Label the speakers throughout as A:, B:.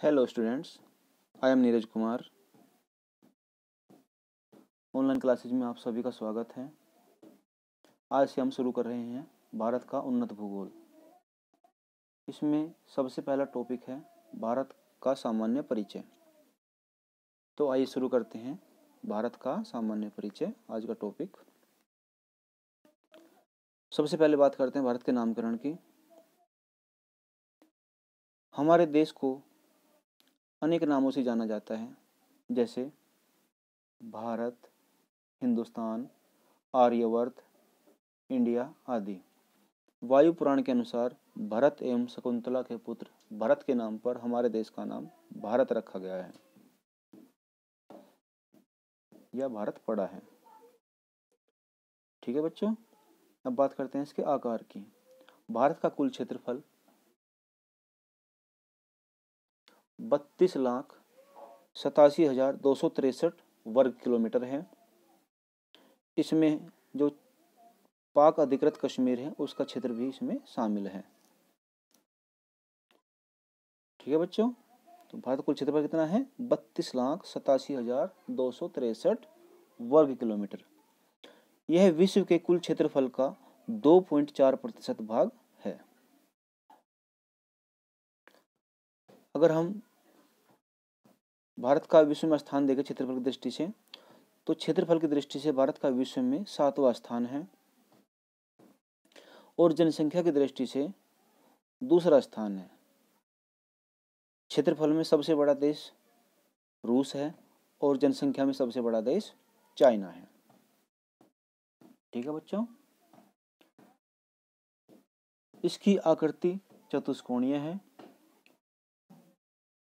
A: Hello students, I am Neeraj Kumar. Online classes में आप सभी का स्वागत है। आज से हम शुरू कर रहे हैं भारत का उन्नत भूगोल। इसमें सबसे पहला टॉपिक है भारत का सामान्य परिचय। तो आइए शुरू करते हैं भारत का सामान्य परिचय, आज का टॉपिक। सबसे पहले बात करते हैं भारत के नामकरण की। हमारे देश को अनेक नामों से जाना जाता है, जैसे भारत, हिंदुस्तान, आर्यवर्त, इंडिया आदि। वायु पुराण के अनुसार भरत एवं शकुंतला के पुत्र भरत के नाम पर हमारे देश का नाम भारत रखा गया है या भारत पड़ा है। ठीक है बच्चों, अब बात करते हैं इसके आकार की। भारत का कुल क्षेत्रफल 32,87,263 वर्ग किलोमीटर है। इसमें जो पाक अधिकृत कश्मीर है उसका क्षेत्र भी इसमें शामिल है। ठीक है बच्चों, तो भारत कुल क्षेत्रफल कितना है? 32,87,263 वर्ग किलोमीटर। यह विश्व के कुल क्षेत्रफल का 2.4% भाग है। अगर हम भारत का विश्व में स्थान देखें क्षेत्रफल की दृष्टि से, तो क्षेत्रफल की दृष्टि से भारत का विश्व में 7वां स्थान है और जनसंख्या की दृष्टि से दूसरा स्थान है। क्षेत्रफल में सबसे बड़ा देश रूस है और जनसंख्या में सबसे बड़ा देश चाइना है। ठीक है बच्चों, इसकी आकृति चतुष्कोणीय है।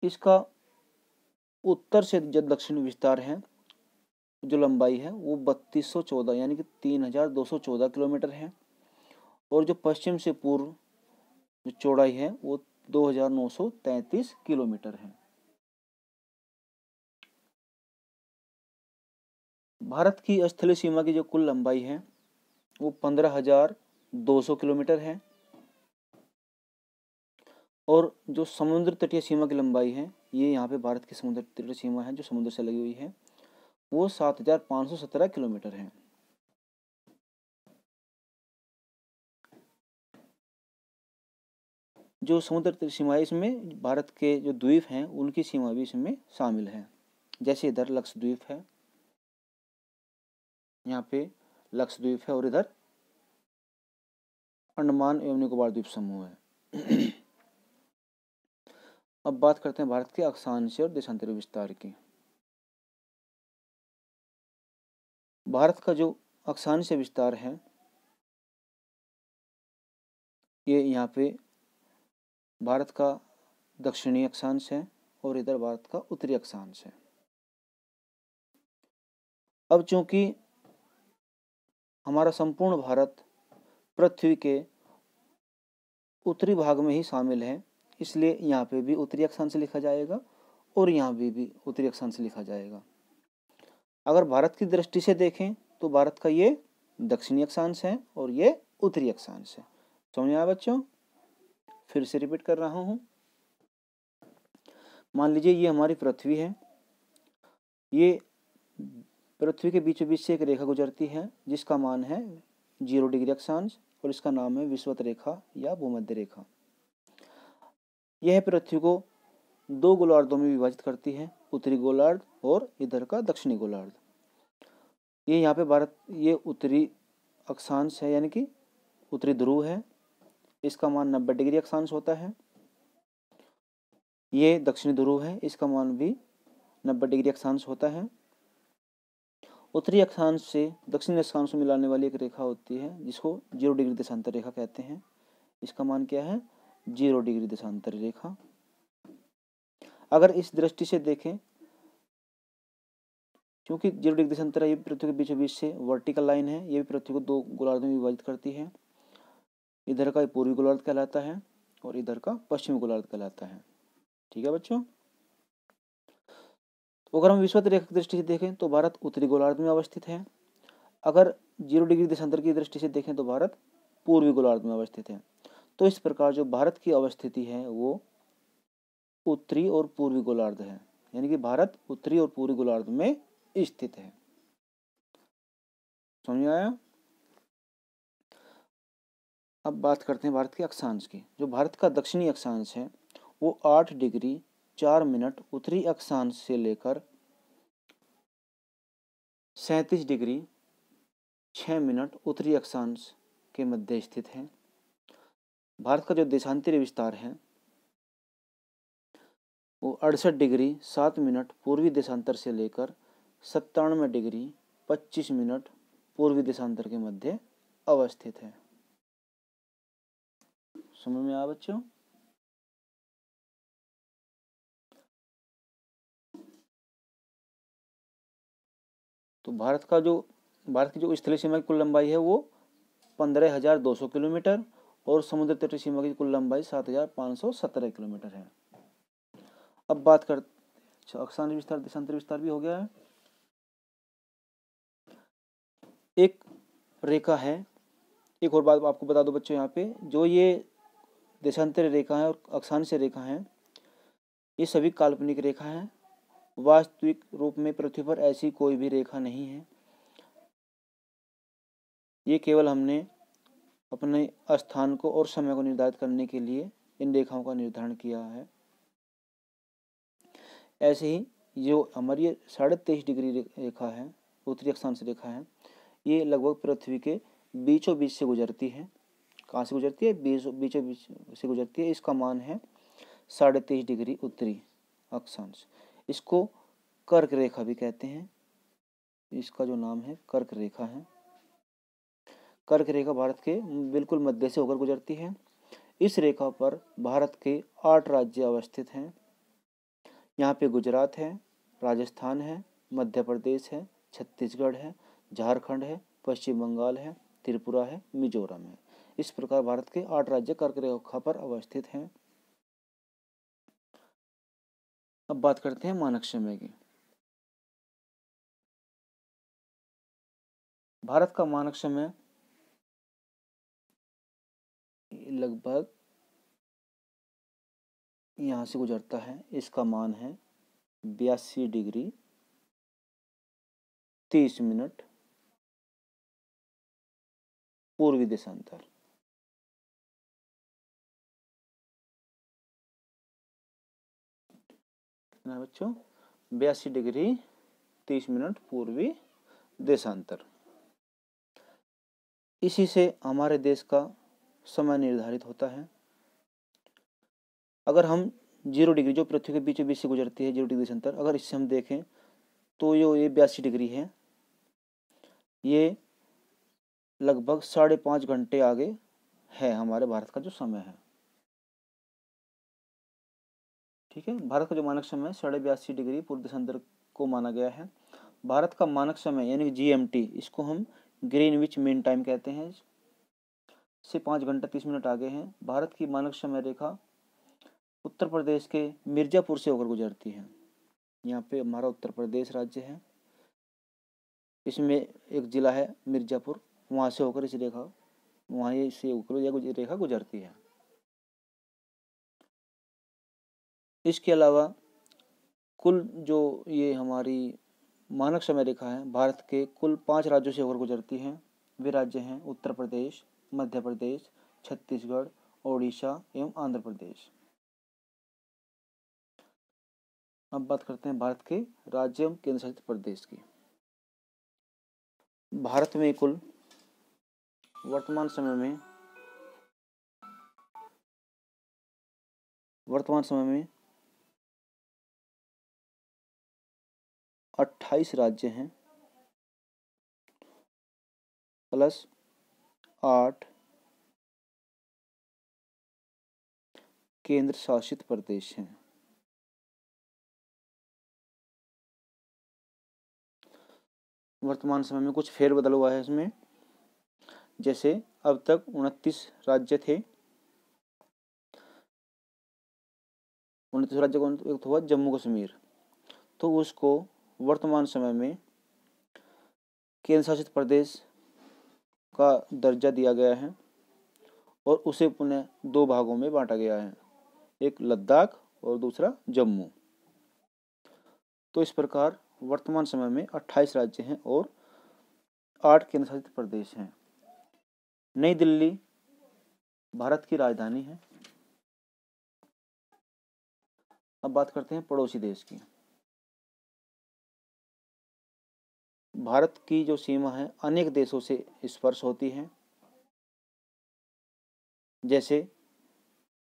A: इसका उत्तर से जो दक्षिण विस्तार है, जो लंबाई है वो 3214 यानी कि 3214 किलोमीटर है और जो पश्चिम से पूर्व जो चौड़ाई है वो 2933 किलोमीटर है। भारत की स्थलीय सीमा की जो कुल लंबाई है वो 15,200 किलोमीटर है और जो समुद्र तटीय सीमा की लंबाई है, ये यहाँ पे भारत की समुद्र तटीय सीमा है जो समुद्र से लगी हुई है, वो 7,517 किलोमीटर है। जो समुद्र तटीय सीमा है इसमें भारत के जो द्वीप हैं उनकी सीमा भी इसमें शामिल है। जैसे इधर लक्षद्वीप है, यहाँ पे लक्षद्वीप है और इधर अंडमान एवं निकोबार द्वीप समूह है। अब बात करते हैं भारत के अक्षांश और देशांतरीय विस्तार की। भारत का जो अक्षांश विस्तार है ये यहाँ पे भारत का दक्षिणी अक्षांश है और इधर भारत का उत्तरी अक्षांश है। अब चूंकि हमारा संपूर्ण भारत पृथ्वी के उत्तरी भाग में ही शामिल है, इसलिए यहाँ पे भी उत्तरी अक्षांश लिखा जाएगा और यहाँ भी उत्तरी अक्षांश लिखा जाएगा। अगर भारत की दृष्टि से देखें तो भारत का ये दक्षिणी अक्षांश है और ये उत्तरी अक्षांश है। समझ आया बच्चों? फिर से रिपीट कर रहा हूँ। मान लीजिए ये हमारी पृथ्वी है, ये पृथ्वी के बीचों बीच से एक रेखा गुजरती है जिसका मान है 0 डिग्री अक्षांश और इसका नाम है विषुवत रेखा या भूमध्य रेखा। यह पृथ्वी को 2 गोलार्धों में विभाजित करती है, उत्तरी गोलार्ध और इधर का दक्षिणी गोलार्ध। ये यहाँ पे भारत ये उत्तरी अक्षांश है यानी कि उत्तरी ध्रुव है, इसका मान 90 डिग्री अक्षांश होता है। ये दक्षिणी ध्रुव है, इसका मान भी 90 डिग्री अक्षांश होता है। उत्तरी अक्षांश से दक्षिणी अक्षांश को मिलाने वाली एक रेखा होती है जिसको 0 डिग्री देशांतर रेखा कहते हैं। इसका मान क्या है? 0 डिग्री देशांतर रेखा। अगर इस दृष्टि से देखें, क्योंकि 0 डिग्री देशांतर ये पृथ्वी के बीचों बीच से वर्टिकल लाइन है, ये भी पृथ्वी को 2 गोलार्धों में विभाजित करती है। इधर का पूर्वी गोलार्ध कहलाता है और इधर का पश्चिमी गोलार्ध कहलाता है। ठीक है बच्चों, तो अगर हम विषुवत रेखा की दृष्टि से देखें तो भारत उत्तरी गोलार्ध में अवस्थित है। अगर 0 डिग्री देशांतर की दृष्टि से देखें तो भारत पूर्वी गोलार्ध में अवस्थित है। तो इस प्रकार जो भारत की अवस्थिति है वो उत्तरी और पूर्वी गोलार्ध है, यानी कि भारत उत्तरी और पूर्वी गोलार्ध में स्थित है। समझ में आया? अब बात करते हैं भारत के अक्षांश की। जो भारत का दक्षिणी अक्षांश है वो 8 डिग्री 4 मिनट उत्तरी अक्षांश से लेकर 37 डिग्री 6 मिनट उत्तरी अक्षांश के मध्य स्थित है। भारत का जो देशांतरीय विस्तार है वो 68 डिग्री 7 मिनट पूर्वी देशांतर से लेकर 97 डिग्री 25 मिनट पूर्वी देशांतर के मध्य अवस्थित है। समझ में आया बच्चों? तो भारत की जो स्थलीय सीमा की कुल लंबाई है वो 15,200 किलोमीटर और समुद्र तटीय सीमा की कुल लंबाई 7,517 किलोमीटर है। अब बात कर अक्षांश विस्तार देशांतर विस्तार भी हो गया है। एक रेखा है, एक और बात आपको बता दो बच्चों, यहाँ पे जो ये देशांतर रेखा है और अक्षांश रेखा है ये सभी काल्पनिक रेखा है। वास्तविक रूप में पृथ्वी पर ऐसी कोई भी रेखा नहीं है। ये केवल हमने अपने स्थान को और समय को निर्धारित करने के लिए इन रेखाओं का निर्धारण किया है। ऐसे ही जो हमारी 23.5 डिग्री रेखा है, उत्तरी अक्षांश रेखा है, ये लगभग पृथ्वी के बीचों बीच से गुजरती है। कहाँ से गुजरती है? बीचों बीच से गुजरती है। इसका मान है 23.5 डिग्री उत्तरी अक्षांश। इसको कर्क रेखा भी कहते हैं। इसका जो नाम है कर्क रेखा है। कर्क रेखा भारत के बिल्कुल मध्य से होकर गुजरती है। इस रेखा पर भारत के 8 राज्य अवस्थित हैं। यहाँ पे गुजरात है, राजस्थान है, मध्य प्रदेश है, छत्तीसगढ़ है, झारखंड है, पश्चिम बंगाल है, त्रिपुरा है, मिजोरम है। इस प्रकार भारत के 8 राज्य कर्क रेखा पर अवस्थित हैं। अब बात करते हैं मानक समय की। भारत का मानक समय लगभग यहाँ से गुजरता है। इसका मान है 82 डिग्री 30 मिनट पूर्वी देशांतर। ना बच्चों, 82 डिग्री 30 मिनट पूर्वी देशांतर। इसी से हमारे देश का समय निर्धारित होता है। अगर हम 0 डिग्री जो पृथ्वी के बीचों बीच से गुजरती है 0 डिग्री देशांतर, अगर इससे हम देखें तो ये 82 डिग्री है, ये लगभग 5.5 घंटे आगे है हमारे भारत का जो समय है। ठीक है, भारत का जो मानक समय 82.5 डिग्री पूर्व देशांतर को माना गया है। भारत का मानक समय यानी कि GMT, इसको हम ग्रीनविच मीन टाइम कहते हैं, से 5 घंटा 30 मिनट आगे हैं। भारत की मानक समय रेखा उत्तर प्रदेश के मिर्जापुर से होकर गुजरती है। यहाँ पे हमारा उत्तर प्रदेश राज्य है, इसमें एक जिला है मिर्जापुर, वहाँ से होकर इस रेखा वहाँ से होकर यह रेखा गुजरती है। इसके अलावा कुल जो ये हमारी मानक समय रेखा है भारत के कुल 5 राज्यों से होकर गुजरती है। वे राज्य हैं उत्तर प्रदेश, मध्य प्रदेश, छत्तीसगढ़, ओडिशा एवं आंध्र प्रदेश। अब बात करते हैं भारत के राज्य एवं केंद्र शासित प्रदेश की। भारत में कुल वर्तमान समय में 28 राज्य हैं प्लस 8 केंद्र शासित प्रदेश हैं। वर्तमान समय में कुछ फेरबदल हुआ है इसमें, जैसे अब तक 29 राज्य थे। 29 राज्य को एक हुआ जम्मू कश्मीर, तो उसको वर्तमान समय में केंद्र शासित प्रदेश का दर्जा दिया गया है और उसे पुनः 2 भागों में बांटा गया है, एक लद्दाख और दूसरा जम्मू। तो इस प्रकार वर्तमान समय में 28 राज्य हैं और 8 केंद्र शासित प्रदेश हैं। नई दिल्ली भारत की राजधानी है। अब बात करते हैं पड़ोसी देश की। भारत की जो सीमा है अनेक देशों से स्पर्श होती है। जैसे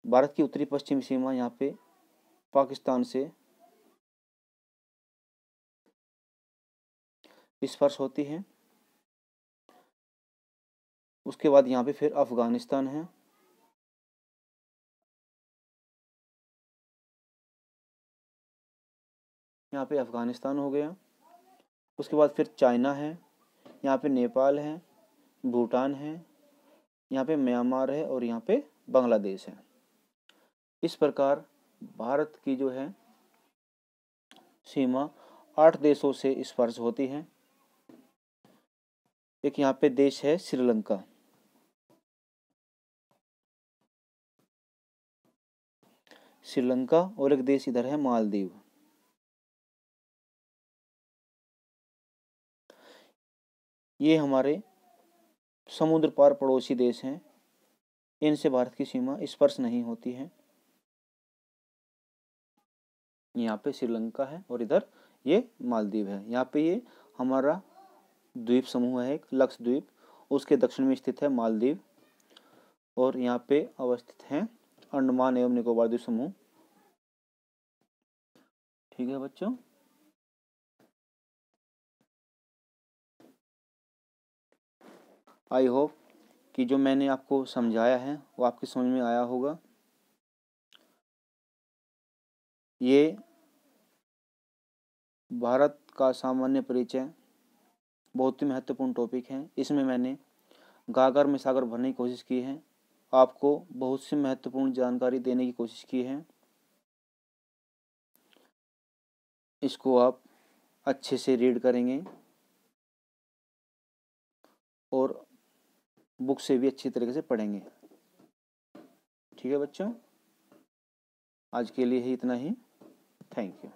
A: भारत की उत्तरी पश्चिमी सीमा यहाँ पे पाकिस्तान से स्पर्श होती है। उसके बाद यहाँ पे फिर अफगानिस्तान है। यहाँ पे अफगानिस्तान हो गया। उसके बाद फिर चाइना है, यहाँ पे नेपाल है, भूटान है, यहाँ पे म्यांमार है और यहाँ पे बांग्लादेश है। इस प्रकार भारत की जो है सीमा 8 देशों से स्पर्श होती है। एक यहाँ पे देश है श्रीलंका। श्रीलंका और एक देश इधर है मालदीव। ये हमारे समुद्र पार पड़ोसी देश हैं। इनसे भारत की सीमा स्पर्श नहीं होती है। यहाँ पे श्रीलंका है और इधर ये मालदीव है। यहाँ पे ये हमारा द्वीप समूह है एक लक्षद्वीप, उसके दक्षिण में स्थित है मालदीव और यहाँ पे अवस्थित है अंडमान एवं निकोबार द्वीप समूह। ठीक है बच्चों, आई होप कि जो मैंने आपको समझाया है वो आपकी समझ में आया होगा। ये भारत का सामान्य परिचय बहुत ही महत्वपूर्ण टॉपिक है। इसमें मैंने गागर में सागर भरने की कोशिश की है, आपको बहुत सी महत्वपूर्ण जानकारी देने की कोशिश की है। इसको आप अच्छे से रीड करेंगे और बुक से भी अच्छी तरीके से पढ़ेंगे। ठीक है बच्चों, आज के लिए ही इतना ही। Thank you.